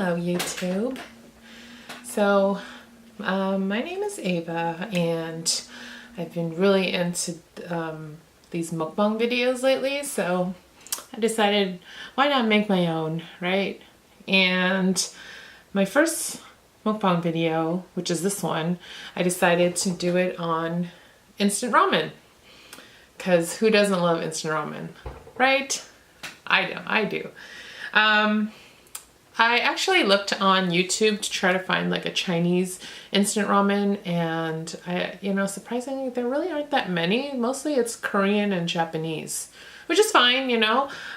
Hello YouTube. So my name is Ava and I've been really into these mukbang videos lately, so I decided why not make my own, right? And my first mukbang video, which is this one, I decided to do it on instant ramen, because who doesn't love instant ramen, right? I do. I actually looked on YouTube to try to find like a Chinese instant ramen, and surprisingly there really aren't that many. Mostly it's Korean and Japanese, which is fine,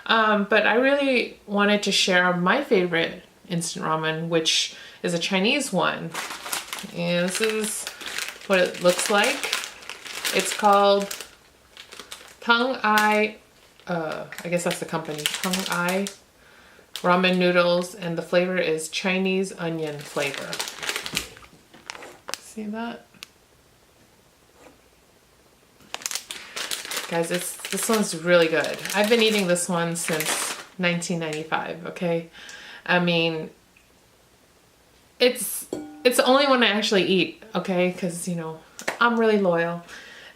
but I really wanted to share my favorite instant ramen, which is a Chinese one. And this is what it looks like. It's called Tung Ai, I guess that's the company, Tung Ai ramen noodles, and the flavor is Chinese onion flavor. See that? Guys, this one's really good. I've been eating this one since 1995, okay? I mean, it's the only one I actually eat, okay? Because, I'm really loyal.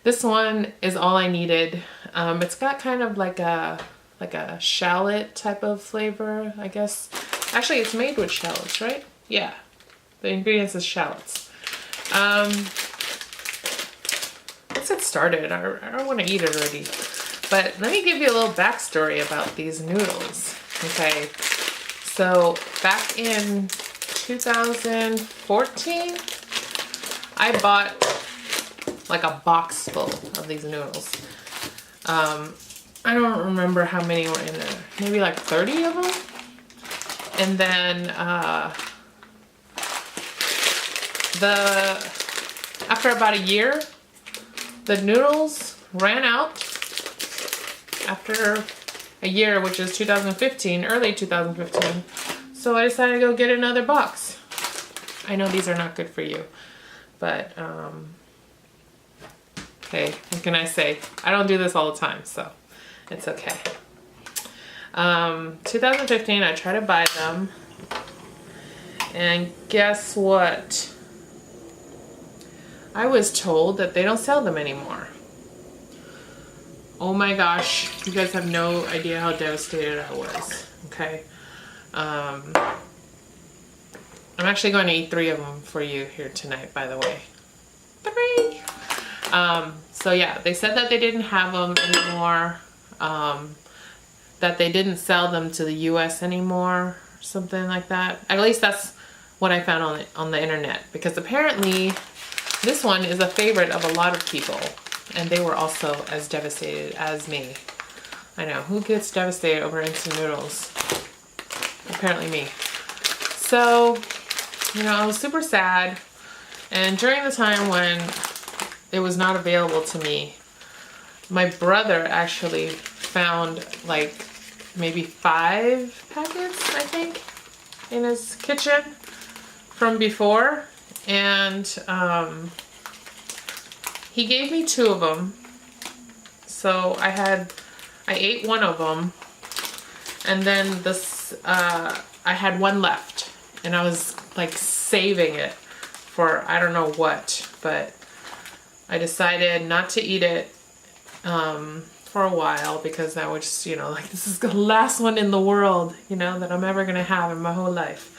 This one is all I needed. It's got kind of like a shallot type of flavor, I guess. Actually, it's made with shallots, right? Yeah. The ingredients is shallots. Let's get started. I don't want to eat it already. But let me give you a little backstory about these noodles. Okay. So back in 2014, I bought like a box full of these noodles. I don't remember how many were in there. Maybe like 30 of them. And then after about a year, the noodles ran out. After a year, which is 2015, early 2015. So I decided to go get another box. I know these are not good for you, but hey, what can I say? I don't do this all the time, so it's okay. 2015, I tried to buy them, and guess what? I was told that they don't sell them anymore. Oh my gosh, you guys have no idea how devastated I was, okay? I'm actually going to eat 3 of them for you here tonight, by the way. 3! So yeah, they said that they didn't have them anymore, that they didn't sell them to the US anymore, something like that. At least that's what I found on the internet, because apparently this one is a favorite of a lot of people, and they were also as devastated as me. I know, who gets devastated over instant noodles? Apparently me. So, I was super sad, and during the time when it was not available to me, my brother actually found like maybe 5 packets, I think, in his kitchen from before, and he gave me 2 of them. So I ate 1 of them, and then I had 1 left, and I was like saving it for I don't know what, but I decided not to eat it for a while, because I was just, like, this is the last one in the world, that I'm ever gonna have in my whole life.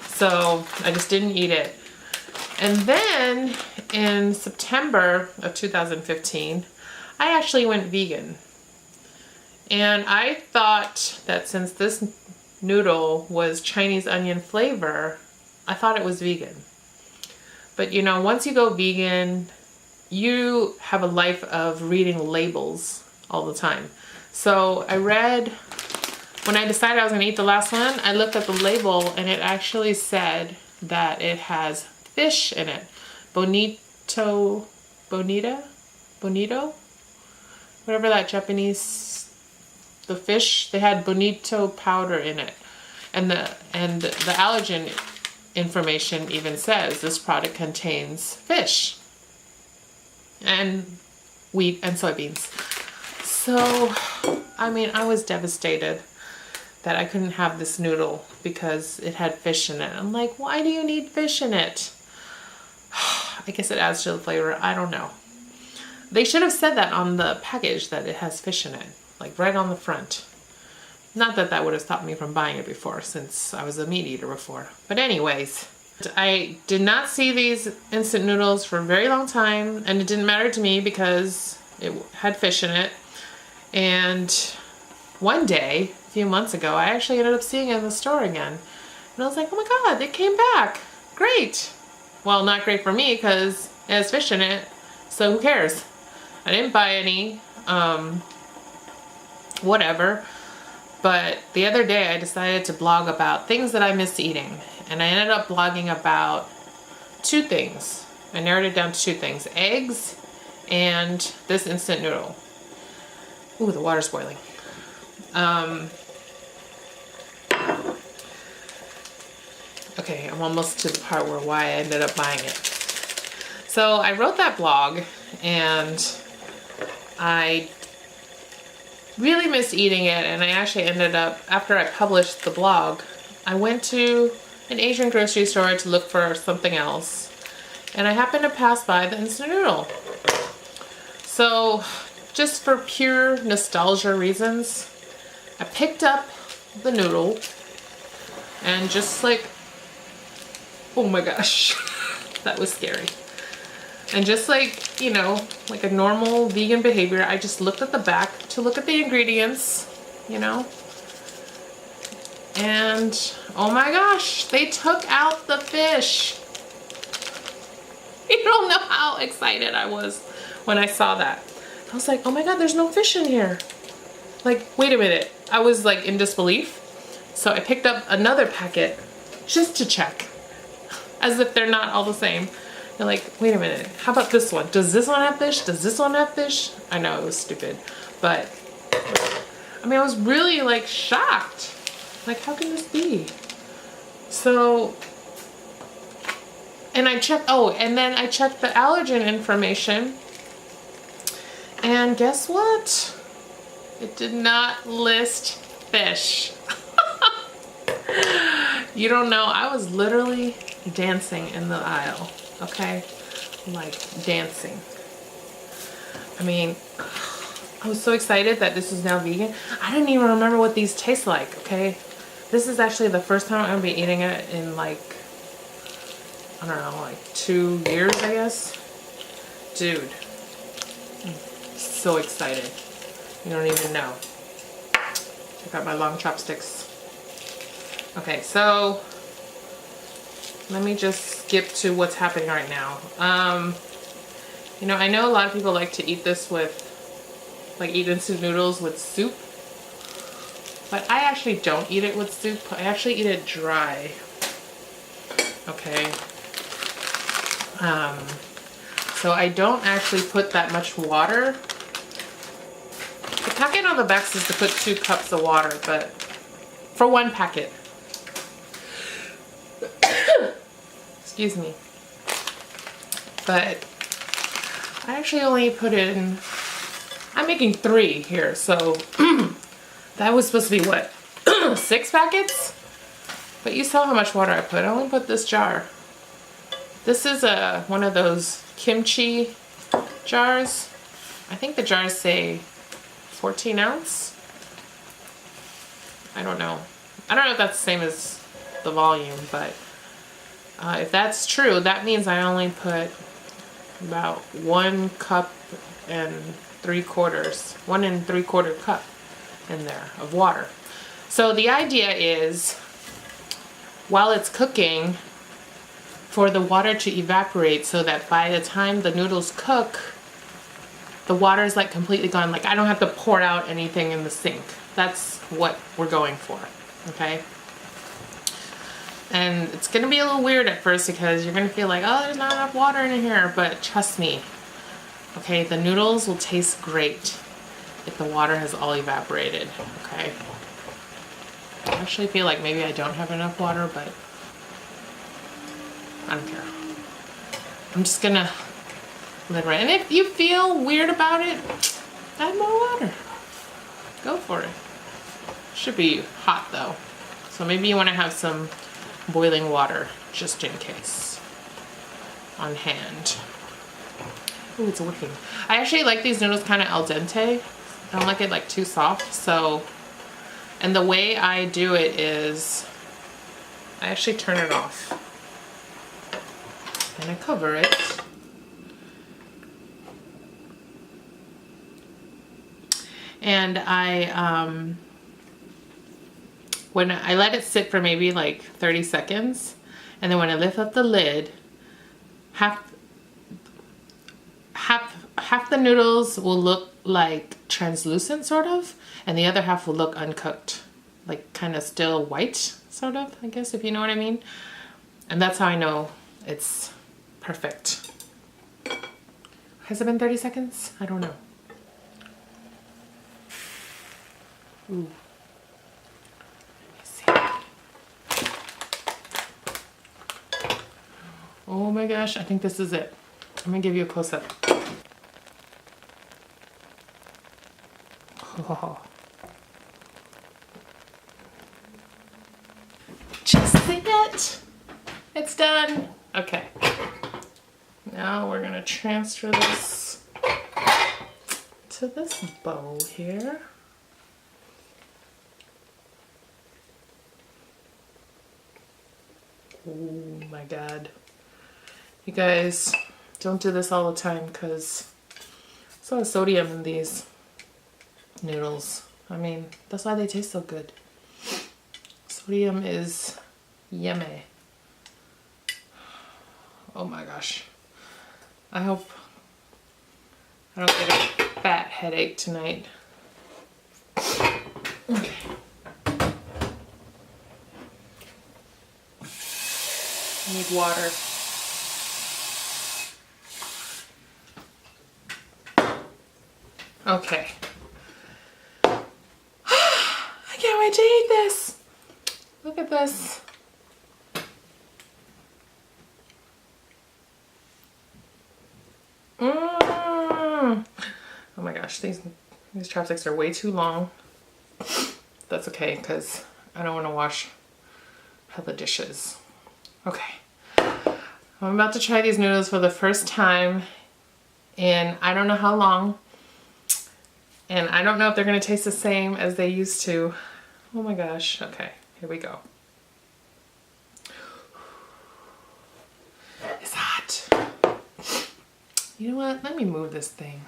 So I just didn't eat it. And then in September of 2015, I actually went vegan. And I thought that since this noodle was Chinese onion flavor, I thought it was vegan. But once you go vegan, you have a life of reading labels all the time. So when I decided I was gonna eat the last one, I looked at the label, and it actually said that it has fish in it. Bonito, whatever that Japanese, the fish, they had bonito powder in it. And the allergen information even says this product contains fish and wheat and soybeans. So, I mean, I was devastated that I couldn't have this noodle because it had fish in it. I'm like, why do you need fish in it? I guess it adds to the flavor. I don't know. They should have said that on the package, that it has fish in it, like right on the front. Not that that would have stopped me from buying it before, since I was a meat eater before. But anyways, I did not see these instant noodles for a very long time, and it didn't matter to me because it had fish in it. And one day, a few months ago, I actually ended up seeing it in the store again. And I was like, oh my God, they came back. Great. Well, not great for me because it has fish in it, so who cares? I didn't buy any, whatever. But the other day I decided to blog about things that I miss eating. And I ended up blogging about 2 things. I narrowed it down to 2 things. Eggs and this instant noodle. Ooh, the water's boiling. Okay, I'm almost to the part where why I ended up buying it. So I wrote that blog and I really missed eating it, and I actually ended up, after I published the blog, I went to an Asian grocery store to look for something else, and I happened to pass by the instant noodle. So just for pure nostalgia reasons, I picked up the noodle and just like, oh my gosh, that was scary. And just like, you know, like a normal vegan behavior, I just looked at the back to look at the ingredients, you know. And oh my gosh, they took out the fish. You don't know how excited I was when I saw that. I was like, oh my God, there's no fish in here. Like, wait a minute. I was like in disbelief. So I picked up another packet just to check, as if they're not all the same. They're like, wait a minute, how about this one? Does this one have fish? Does this one have fish? I know, it was stupid, but I mean, I was really like shocked. Like, how can this be? So, and I checked, oh, and then I checked the allergen information, and guess what? It did not list fish. You don't know, I was literally dancing in the aisle. Okay, like dancing. I mean, I was so excited that this is now vegan. I didn't even remember what these taste like, okay? This is actually the first time I'm gonna be eating it in like, I don't know, like 2 years, I guess. Dude, I'm so excited. You don't even know. I got my long chopsticks. Okay, so let me just skip to what's happening right now. You know, I know a lot of people like to eat this with, like eat instant noodles with soup. But I actually don't eat it with soup. I actually eat it dry. Okay. So I don't actually put that much water. The packet on the back says to put 2 cups of water, but for 1 packet. Excuse me. But I actually only put in, I'm making 3 here, so that was supposed to be what, 6 packets? But you saw how much water I put. I only put this jar. This is one of those kimchi jars. I think the jars say 14 ounce. I don't know. I don't know if that's the same as the volume, but if that's true, that means I only put about 1 cup and 3/4, 1 3/4 cup in there of water. So the idea is, while it's cooking, for the water to evaporate so that by the time the noodles cook, the water is like completely gone. Like I don't have to pour out anything in the sink. That's what we're going for, okay? And it's gonna be a little weird at first because you're gonna feel like, oh, there's not enough water in here, but trust me, okay, the noodles will taste great if the water has all evaporated, okay? I actually feel like maybe I don't have enough water, but I don't care. I'm just gonna let it run. And if you feel weird about it, add more water. Go for it. Should be hot though. So maybe you want to have some boiling water just in case on hand. Oh, it's working. I actually like these noodles kind of al dente. I don't like it like too soft. So, and the way I do it is I actually turn it off and I cover it. And when I let it sit for maybe like 30 seconds, and then when I lift up the lid, half the noodles will look like translucent sort of, and the other half will look uncooked, like kind of still white sort of, I guess, if you know what I mean. And that's how I know it's perfect. Has it been 30 seconds? I don't know. Ooh. Oh my gosh, I think this is it. I'm gonna give you a close-up. Oh. Just see it. It's done. Okay. Now we're gonna transfer this to this bowl here. Oh my God. You guys, don't do this all the time because there's a lot of sodium in these noodles. I mean, that's why they taste so good. Sodium is yummy. Oh my gosh. I hope I don't get a fat headache tonight. Okay. I need water. Okay. I can't wait to eat this. Look at this. Oh my gosh, these chopsticks are way too long. That's okay, because I don't want to wash hella dishes. Okay. I'm about to try these noodles for the first time in I don't know how long. And I don't know if they're going to taste the same as they used to. Oh my gosh. Okay, here we go. It's hot. You know what? Let me move this thing.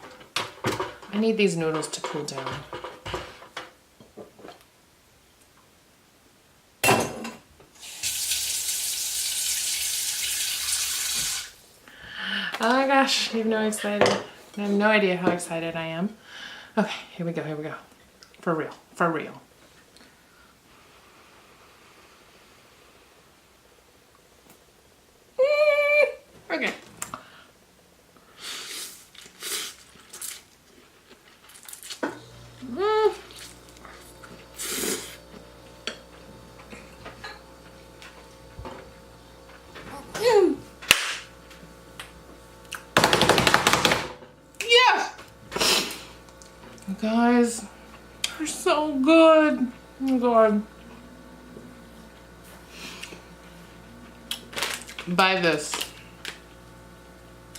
I need these noodles to cool down. Oh my gosh, you have no excited. I have no idea how excited I am. Okay, here we go, here we go. For real, for real. Okay. Guys, they're so good. Oh my God. Buy this.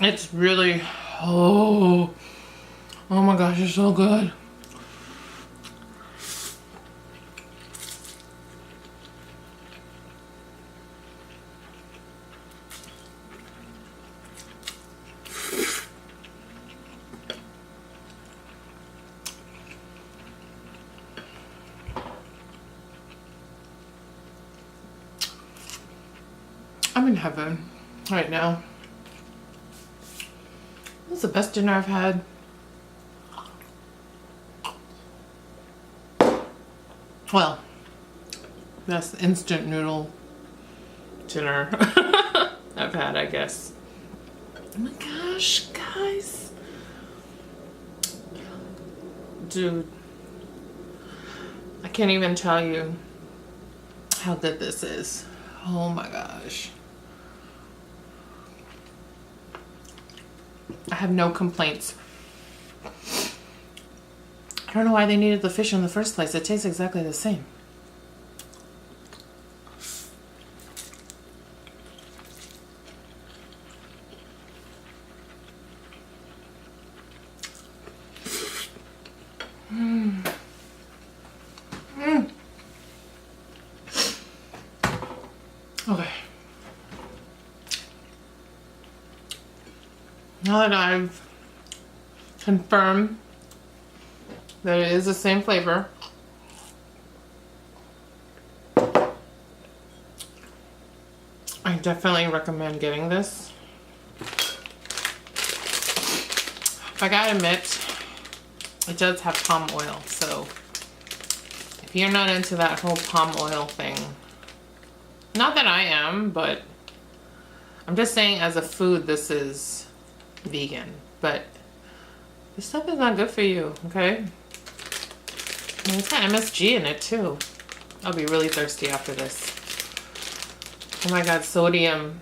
It's really, oh my gosh, it's so good. I'm in heaven right now. This is the best dinner I've had. Well, that's instant noodle dinner I've had, I guess. Oh my gosh, guys. Dude, I can't even tell you how good this is. Oh my gosh. I have no complaints. I don't know why they needed the fish in the first place. It tastes exactly the same. Okay. Now that I've confirmed that it is the same flavor, I definitely recommend getting this. I gotta admit, it does have palm oil, so if you're not into that whole palm oil thing, not that I am, but I'm just saying as a food, this is vegan, but this stuff is not good for you, okay? I mean, it's got MSG in it too. I'll be really thirsty after this. Oh my God, sodium.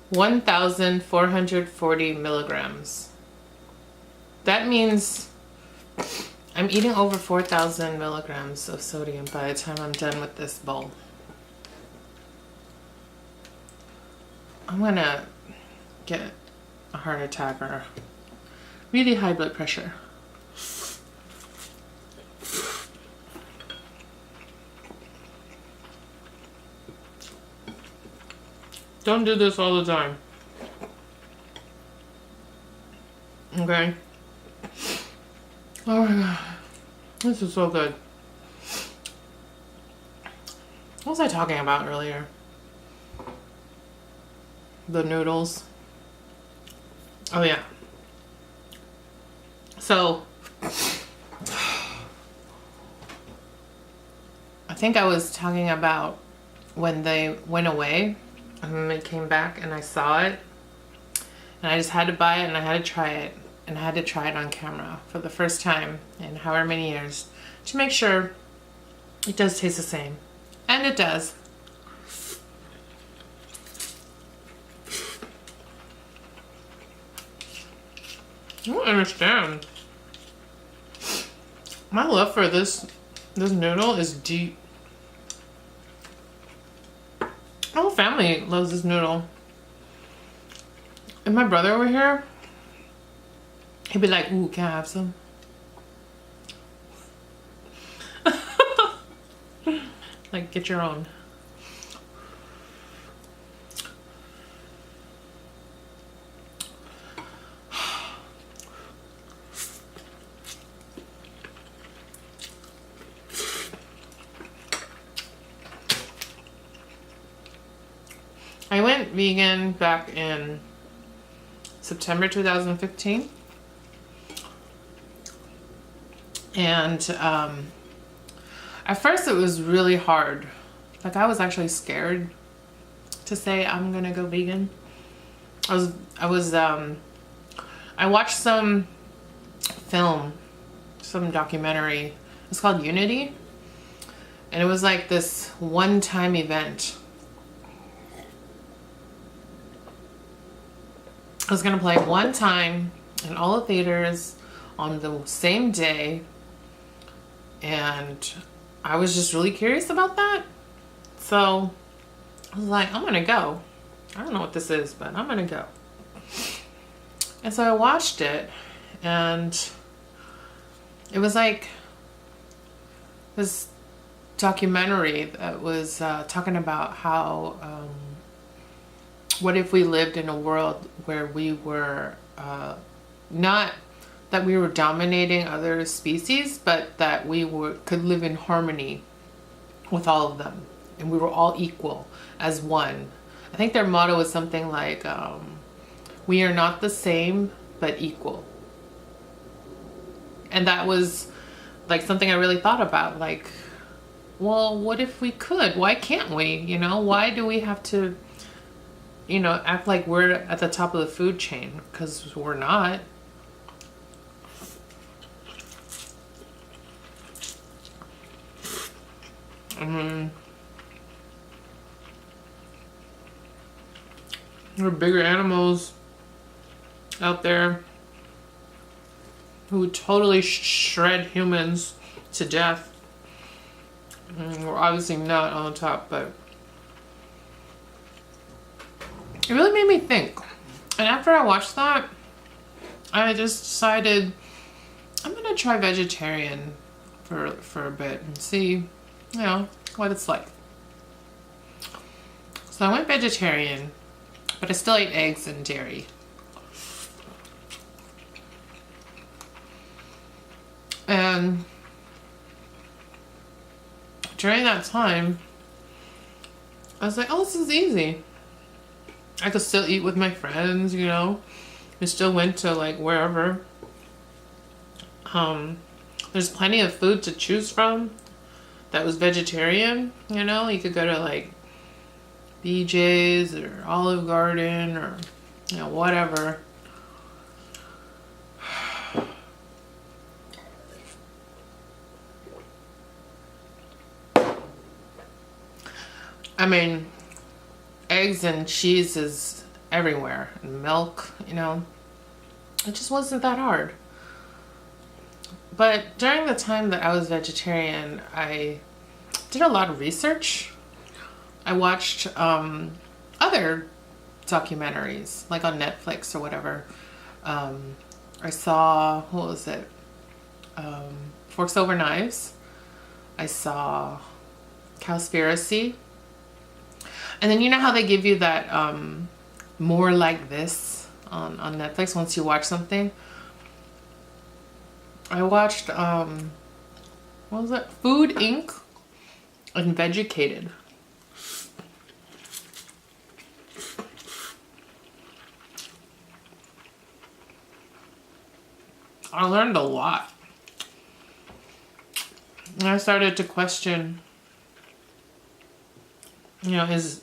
1,440 milligrams. That means I'm eating over 4,000 milligrams of sodium by the time I'm done with this bowl. I'm gonna get a heart attack or really high blood pressure. Don't do this all the time. Okay? Oh my God. This is so good. What was I talking about earlier? The noodles. Oh yeah. So, I think I was talking about when they went away and then they came back and I saw it and I just had to buy it and I had to try it, and I had to try it on camera for the first time in however many years to make sure it does taste the same. And it does. I don't understand. My love for this noodle is deep. My whole family loves this noodle. If my brother were here, he'd be like, ooh, can I have some? Like, get your own. I went vegan back in September 2015. And at first it was really hard. Like, I was actually scared to say I'm gonna go vegan. I watched some film, some documentary. It's called Unity. And it was like this one-time event. I was gonna play one time in all the theaters on the same day, and I was just really curious about that. So I was like, I'm gonna go. I don't know what this is, but I'm gonna go. And so I watched it, and it was like this documentary that was talking about how what if we lived in a world where we were not that we were dominating other species, but that we could live in harmony with all of them, and we were all equal as one. I think their motto was something like, we are not the same, but equal. And that was like something I really thought about. Like, well, what if we could? Why can't we? You know, why do we have to, you know, act like we're at the top of the food chain? Because we're not. I mean, there are bigger animals out there who totally shred humans to death. We're obviously not on the top, but it really made me think. And after I watched that, I just decided I'm gonna try vegetarian for a bit and see, you know, what it's like. So I went vegetarian, but I still ate eggs and dairy. And during that time, I was like, oh, this is easy. I could still eat with my friends, you know. I still went to like wherever. There's plenty of food to choose from that was vegetarian, you know. You could go to like BJ's or Olive Garden or, you know, whatever. I mean, eggs and cheese is everywhere, and milk, you know. It just wasn't that hard. But during the time that I was vegetarian, I did a lot of research. I watched other documentaries, like on Netflix or whatever. I saw, what was it? Forks Over Knives. I saw Cowspiracy. And then you know how they give you that more like this on Netflix once you watch something? I watched, what was it? Food Inc. and Vegucated. I learned a lot. And I started to question, you know, is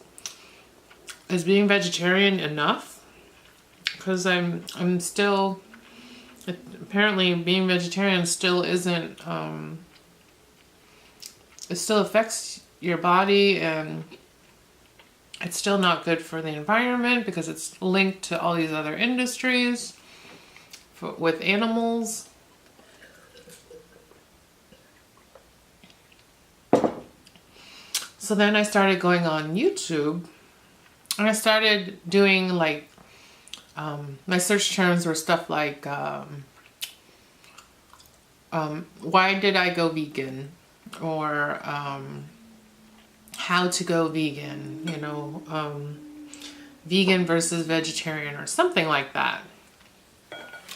being vegetarian enough? Because I'm still, apparently being vegetarian still isn't, it still affects your body, and it's still not good for the environment because it's linked to all these other industries with animals. So then I started going on YouTube, and I started doing like, my search terms were stuff like, why did I go vegan? Or how to go vegan, you know, vegan versus vegetarian or something like that.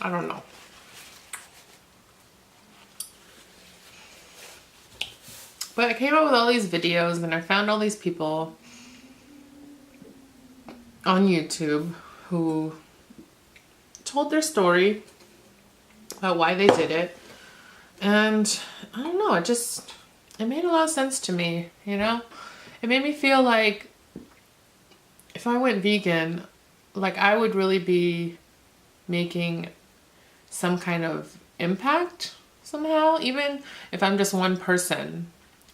I don't know. But I came up with all these videos, and I found all these people on YouTube who told their story about why they did it. And I don't know, it made a lot of sense to me, you know? It made me feel like if I went vegan, like I would really be making some kind of impact somehow, even if I'm just one person.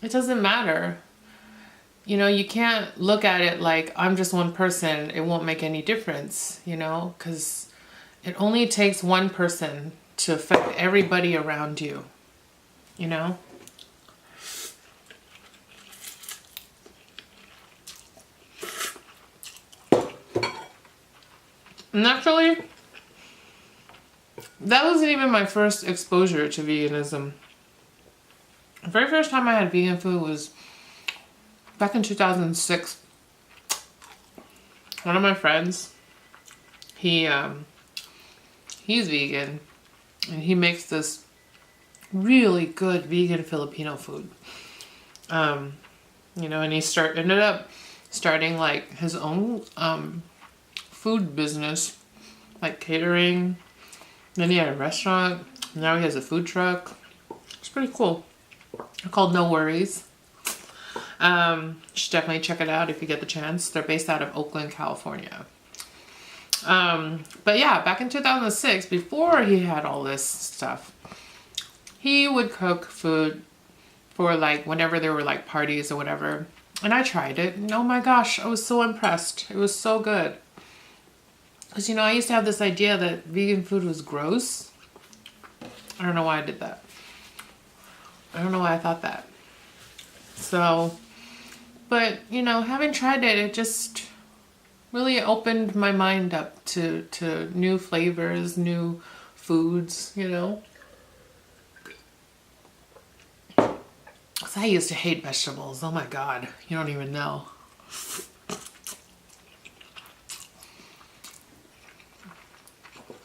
It doesn't matter. You know, you can't look at it like I'm just one person, it won't make any difference, you know? Because it only takes one person to affect everybody around you, you know? And actually, that wasn't even my first exposure to veganism. The very first time I had vegan food was back in 2006. One of my friends, he's vegan, and he makes this really good vegan Filipino food. You know, and he ended up starting like his own food business, like catering. Then he had a restaurant. Now he has a food truck. It's pretty cool. They're called No Worries. You should definitely check it out if you get the chance. They're based out of Oakland, California. But yeah, back in 2006, before he had all this stuff, he would cook food for like whenever there were like parties or whatever. And I tried it, and oh my gosh, I was so impressed. It was so good. Because, you know, I used to have this idea that vegan food was gross. I don't know why I did that. I don't know why I thought that. So, but you know, having tried it, it just really opened my mind up to new flavors, new foods, you know. 'Cause I used to hate vegetables. Oh my God, you don't even know.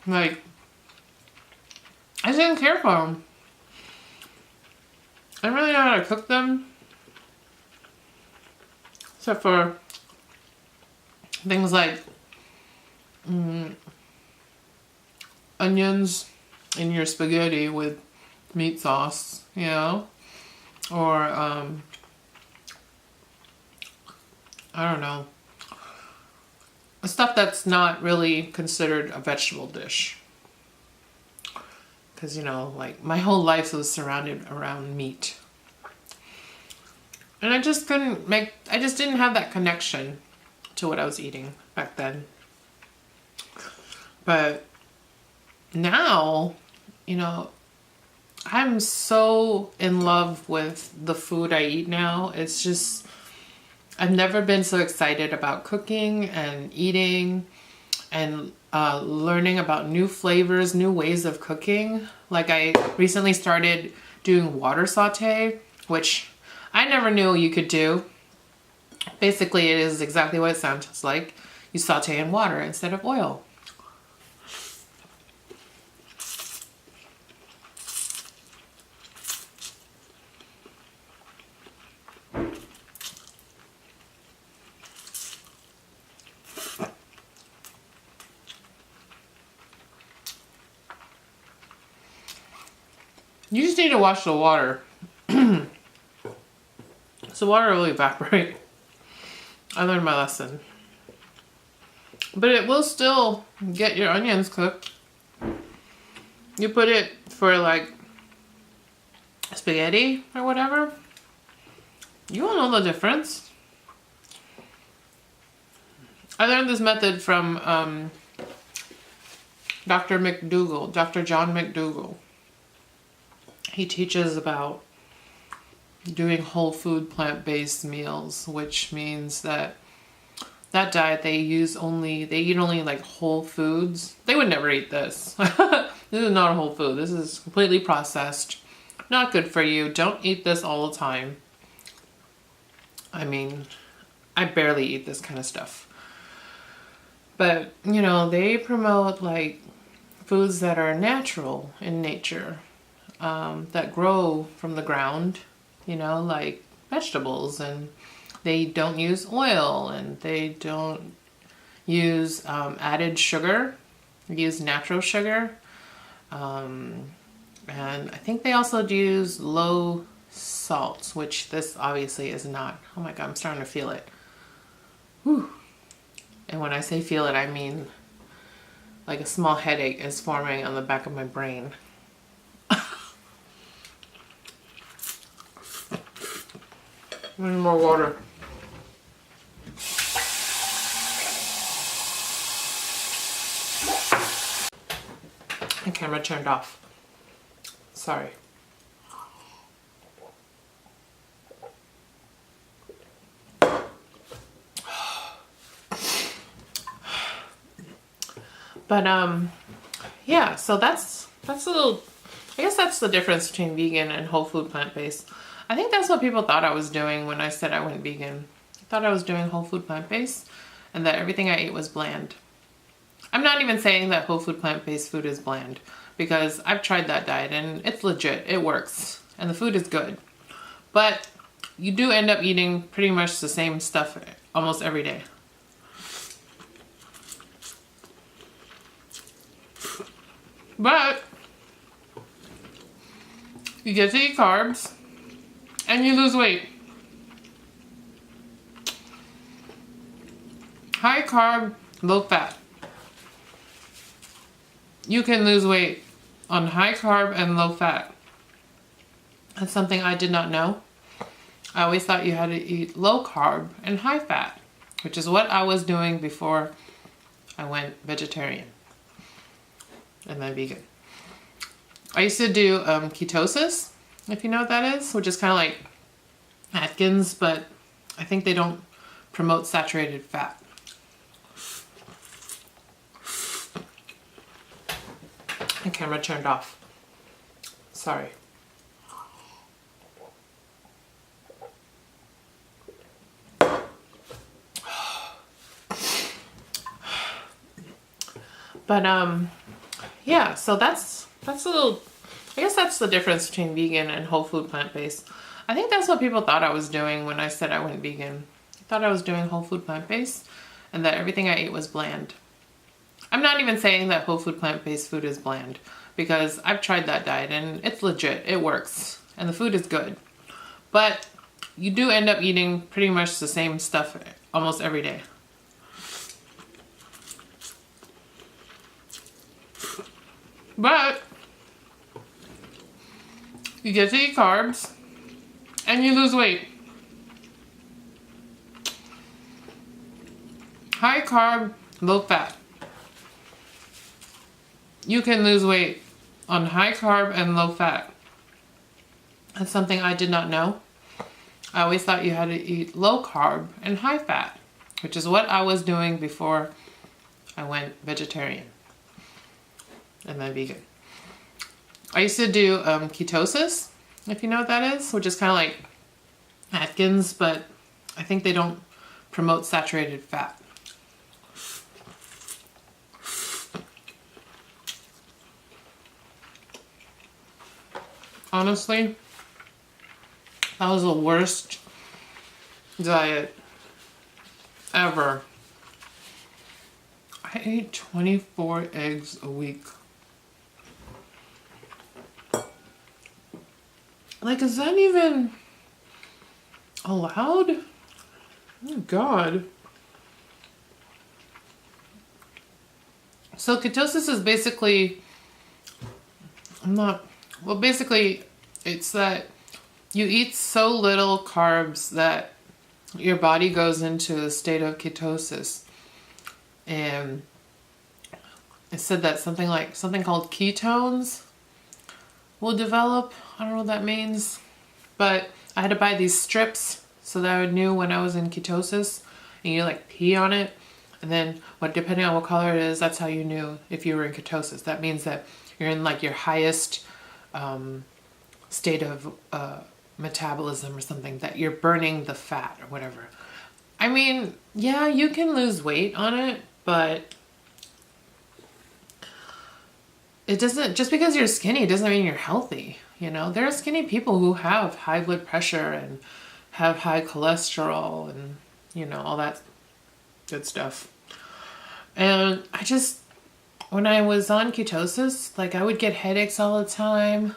Like, I didn't care for them. I don't really know how to cook them. Except for things like onions in your spaghetti with meat sauce, you know? Or, I don't know. Stuff that's not really considered a vegetable dish. Because, you know, like my whole life was surrounded around meat. And I just didn't have that connection to what I was eating back then. But now, you know, I'm so in love with the food I eat now. It's just, I've never been so excited about cooking and eating and learning about new flavors, new ways of cooking. Like I recently started doing water saute, which I never knew you could do. Basically, it is exactly what it sounds like. You saute in water instead of oil. You just need to wash the water. So water will evaporate. I learned my lesson. But it will still get your onions cooked. You put it for like spaghetti or whatever. You will know the difference. I learned this method from Dr. John McDougall. He teaches about doing whole food plant-based meals, which means that diet they eat only like whole foods. They would never eat this. This is not a whole food. This is completely processed. Not good for you. Don't eat this all the time. I mean, I barely eat this kind of stuff. But, you know, they promote like foods that are natural in nature, that grow from the ground, you know, like vegetables, and they don't use oil and they don't use added sugar. They use natural sugar. And I think they also use low salt, which this obviously is not. Oh my God, I'm starting to feel it. Whew. And when I say feel it, I mean like a small headache is forming on the back of my brain. I need more water. The camera turned off. Sorry. But yeah, so that's a little, I guess that's the difference between vegan and whole food plant-based. I think that's what people thought I was doing when I said I went vegan. I thought I was doing whole food plant-based and that everything I ate was bland. I'm not even saying that whole food plant-based food is bland, because I've tried that diet and it's legit. It works and the food is good. But you do end up eating pretty much the same stuff almost every day. But you get to eat carbs and you lose weight. High carb, low fat. You can lose weight on high carb and low fat. That's something I did not know. I always thought you had to eat low carb and high fat, which is what I was doing before I went vegetarian and then vegan. I used to do ketosis, if you know what that is, which is kind of like Atkins, but I think they don't promote saturated fat. The camera turned off. Sorry. But yeah, so that's a little, I guess that's the difference between vegan and whole food plant-based. I think that's what people thought I was doing when I said I went vegan. I thought I was doing whole food plant-based and that everything I ate was bland. I'm not even saying that whole food plant-based food is bland, because I've tried that diet and it's legit, it works, and the food is good. But you do end up eating pretty much the same stuff almost every day. But you get to eat carbs and you lose weight. High carb, low fat. You can lose weight on high carb and low fat. That's something I did not know. I always thought you had to eat low carb and high fat, which is what I was doing before I went vegetarian and then vegan. I used to do ketosis, if you know what that is, which is kind of like Atkins, but I think they don't promote saturated fat. Honestly, that was the worst diet ever. I ate 24 eggs a week. Like, is that even allowed? Oh God. So ketosis is basically, basically it's that you eat so little carbs that your body goes into a state of ketosis. And it said that something called ketones will develop. I don't know what that means, but I had to buy these strips so that I knew when I was in ketosis, and you like pee on it, and then depending on what color it is, that's how you knew if you were in ketosis. That means that you're in like your highest state of metabolism or something, that you're burning the fat or whatever. I mean, yeah, you can lose weight on it, but it doesn't, just because you're skinny doesn't mean you're healthy. You know, there are skinny people who have high blood pressure and have high cholesterol and, you know, all that good stuff. And when I was on ketosis, like I would get headaches all the time.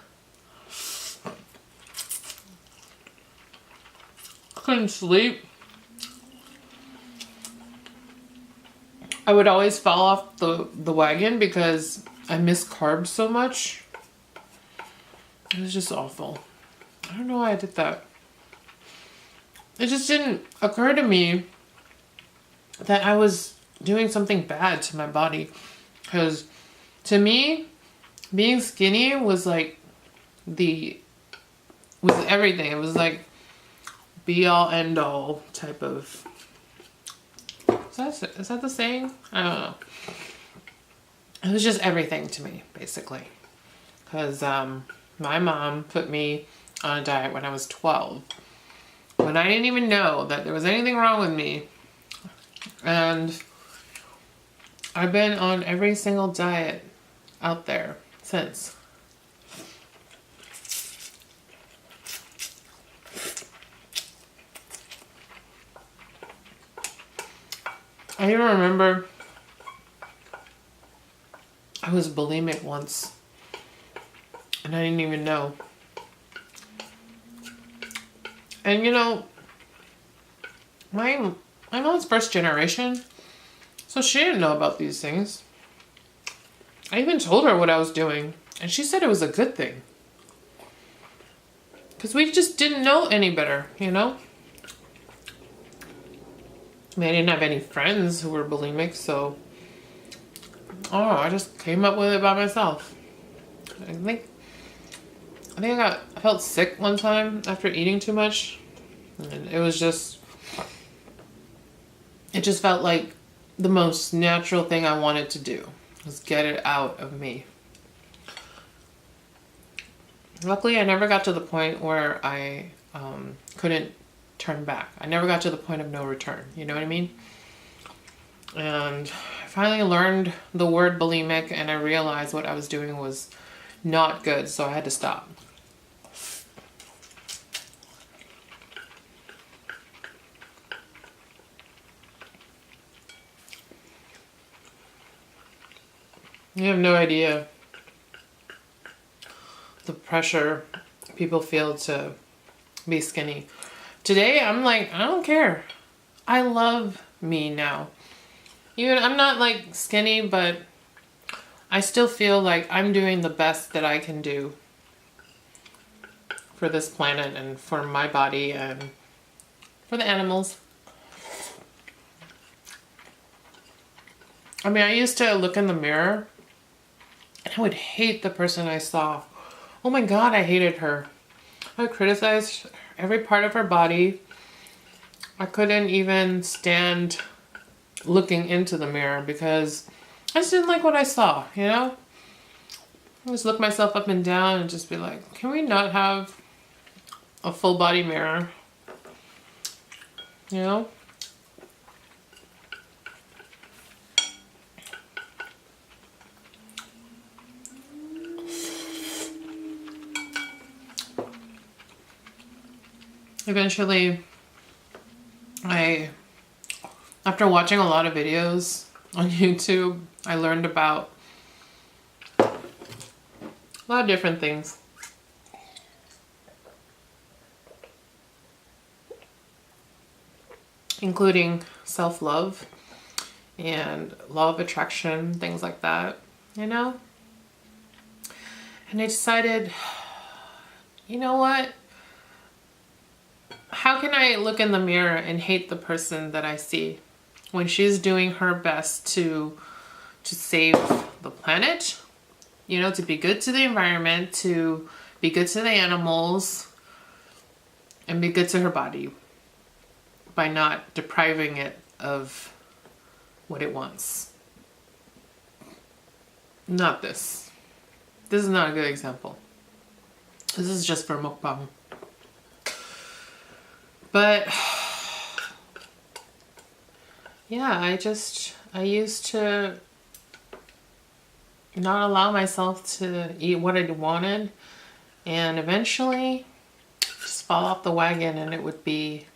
Couldn't sleep. I would always fall off the wagon because I miss carbs so much. It was just awful. I don't know why I did that. It just didn't occur to me that I was doing something bad to my body. Because to me, being skinny was like was everything. It was like be all end all type of. Is that the saying? I don't know. It was just everything to me, basically. Because my mom put me on a diet when I was 12. When I didn't even know that there was anything wrong with me. And I've been on every single diet out there since. I even remember I was bulimic once and I didn't even know. And you know, my mom's first generation, so she didn't know about these things. I even told her what I was doing and she said it was a good thing. Because we just didn't know any better, you know? I mean, I didn't have any friends who were bulimic, so I just came up with it by myself. I think I think I felt sick one time after eating too much. And it just felt like the most natural thing I wanted to do was get it out of me. Luckily, I never got to the point where I couldn't turn back. I never got to the point of no return. You know what I mean? And I finally learned the word bulimic, and I realized what I was doing was not good, so I had to stop. You have no idea the pressure people feel to be skinny. Today, I'm like, I don't care. I love me now. Even I'm not like skinny, but I still feel like I'm doing the best that I can do for this planet and for my body and for the animals. I mean, I used to look in the mirror and I would hate the person I saw. Oh my God, I hated her. I criticized every part of her body. I couldn't even stand looking into the mirror because I just didn't like what I saw, you know? I just look myself up and down and just be like, can we not have a full body mirror? You know? Eventually, after watching a lot of videos on YouTube, I learned about a lot of different things. Including self-love and law of attraction, things like that, you know? And I decided, you know what? How can I look in the mirror and hate the person that I see when she's doing her best to save the planet, you know, to be good to the environment, to be good to the animals, and be good to her body by not depriving it of what it wants. Not this. This is not a good example. This is just for mukbang. But yeah, I used to not allow myself to eat what I wanted, and eventually just fall off the wagon, and it would be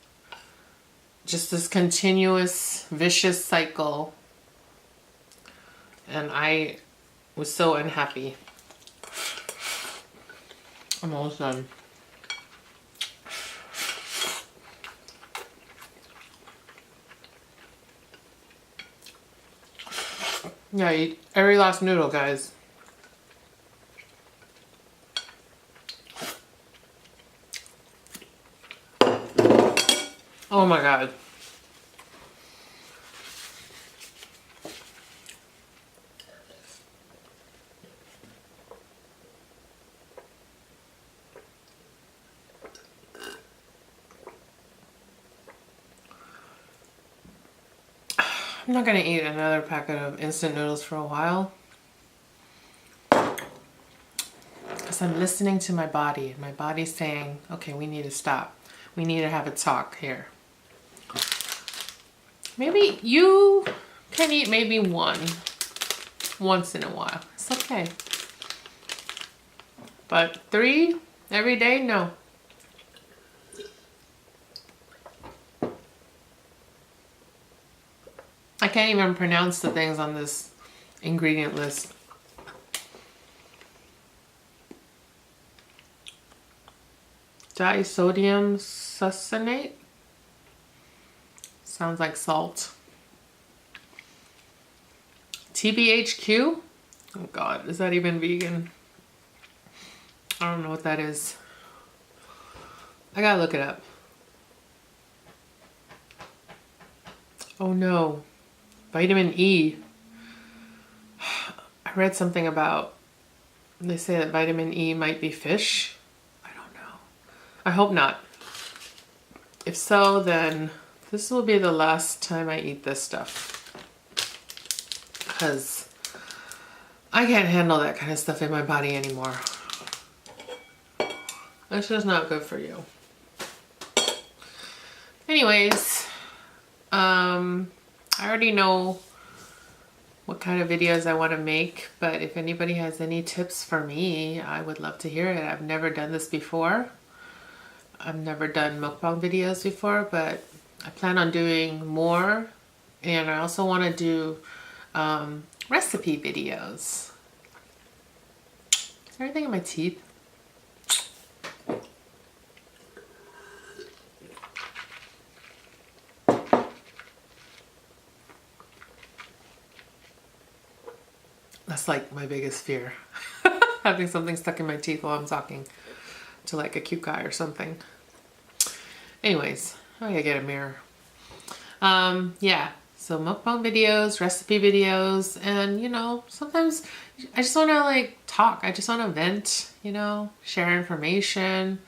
just this continuous vicious cycle, and I was so unhappy. I'm almost done. Yeah, eat every last noodle, guys. Oh my God. I'm not gonna eat another packet of instant noodles for a while because I'm listening to my body. My body's saying, okay, we need to stop. We need to have a talk here. Maybe you can eat maybe once in a while. It's okay. But 3 every day, no. I can't even pronounce the things on this ingredient list. Disodium succinate. Sounds like salt. TBHQ. Oh God, is that even vegan? I don't know what that is. I gotta look it up. Oh no. Vitamin E. I read something about, they say that vitamin E might be fish. I hope not. If so, then this will be the last time I eat this stuff. Because I can't handle that kind of stuff in my body anymore. It's just not good for you. Anyways, I already know what kind of videos I want to make, but if anybody has any tips for me, I would love to hear it. I've never done this before. I've never done mukbang videos before, but I plan on doing more, and I also want to do recipe videos. Is there anything in my teeth? That's like my biggest fear. Having something stuck in my teeth while I'm talking to like a cute guy or something. Anyways, I gotta get a mirror. Yeah, so mukbang videos, recipe videos, and you know, sometimes I just wanna like talk. I just wanna vent, you know, share information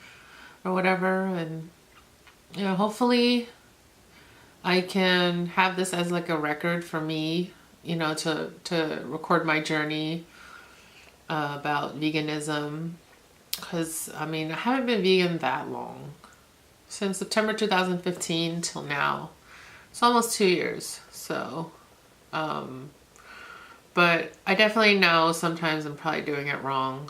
or whatever. And you know, hopefully I can have this as like a record for me, you know, to record my journey about veganism. Because, I mean, I haven't been vegan that long. Since September 2015 till now. It's almost 2 years. So, but I definitely know sometimes I'm probably doing it wrong.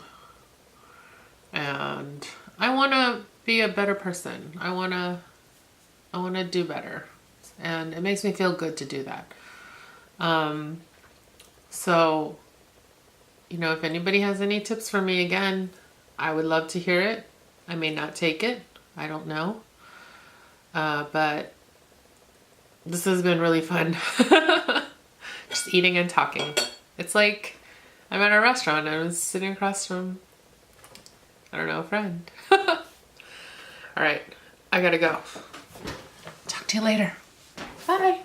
And I want to be a better person. I want to do better. And it makes me feel good to do that. So, you know, if anybody has any tips for me, again, I would love to hear it. I may not take it. I don't know. But this has been really fun. Just eating and talking. It's like I'm at a restaurant and I'm sitting across from, I don't know, a friend. All right, I gotta go. Talk to you later. Bye.